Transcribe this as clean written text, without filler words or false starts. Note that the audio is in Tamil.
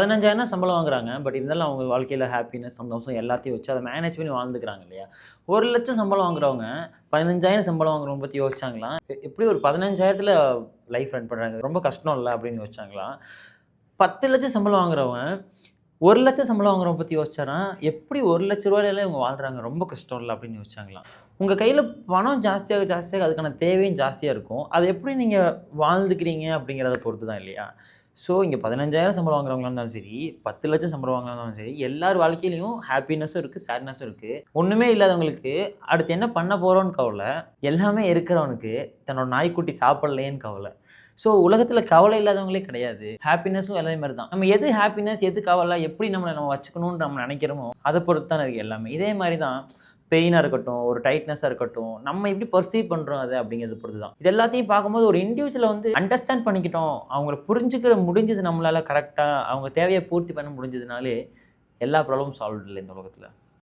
15,000 சம்பளம் வாங்குறாங்க. பட் இருந்தாலும் அவங்க வாழ்க்கையில ஹேப்பினஸ், சந்தோஷம் எல்லாத்தையும் வச்சு அத மேனேஜ் பண்ணி வாழ்ந்துக்கிறாங்க இல்லையா? 1,00,000 சம்பளம் வாங்குறவங்க 15,000 சம்பளம் வாங்குறவங்க பத்தி யோசிச்சாங்களா? எப்படி ஒரு 15,000த்துல லைஃப் ரன் பண்றாங்க? ரொம்ப கஷ்டம் இல்ல அப்படின்னு யோசிச்சாங்களா? 10,00,000 சம்பளம் வாங்குறவங்க 1,00,000 சம்பளம் வாங்குறவங்க பத்தி யோசிச்சாரா? எப்படி ரூ. 1,00,000ல இவங்க வாழ்றாங்க? ரொம்ப கஷ்டம் இல்ல அப்படின்னு யோசிச்சாங்களாம். உங்க கையில பணம் ஜாஸ்தியாக ஜாஸ்தியாக அதுக்கான தேவையும் ஜாஸ்தியா இருக்கும். அத எப்படி நீங்க வாழ்ந்துக்கிறீங்க அப்படிங்கிறத பொறுத்து தான் இல்லையா? ஸோ இங்க 15,000 சம்பளம் வாங்குறவங்களா இருந்தாலும் சரி, 10,00,000 சம்பளம் வாங்குறவங்களா இருந்தாலும் சரி, எல்லார் வாழ்க்கையிலயும் ஹேப்பினஸும் இருக்கு, சேட்னஸும் இருக்கு. ஒண்ணுமே இல்லாதவங்களுக்கு அடுத்து என்ன பண்ண போறோம்னு கவல. எல்லாமே இருக்கிறவனுக்கு தன்னோட நாய்க்குட்டி சாப்பிடலையேன்னு கவல. ஸோ உலகத்துல கவலை இல்லாதவங்களே கிடையாது. ஹேப்பினஸும் அதே மாரி தான். நம்ம எது ஹேப்பினஸ், எது கவலை, எப்படி நம்மள நம்ம வச்சுக்கணும்னு நம்ம நினைக்கிறோமோ, அத பொறுத்து தான் இருக்கு எல்லாமே. இதே மாரி தான் பெயினா இருக்கட்டும், ஒரு டைட்னஸா இருக்கட்டும், நம்ம எப்படி பெர்சீவ் பண்றோம் அத அப்படிங்கிறத பொறுத்து தான். இது எல்லாத்தையும் பார்க்கும்போது ஒரு இண்டிவிஜுவல வந்து அண்டர்ஸ்டாண்ட் பண்ணிக்கிட்டோம். அவங்கள புரிஞ்சுக்கிற முடிஞ்சது நம்மளால கரெக்ட்டா, அவங்க தேவைய பூர்த்தி பண்ண முடிஞ்சதுனாலே, எல்லா ப்ராப்ளமும் சால்வ்டு இல்ல இந்த உலகத்துல.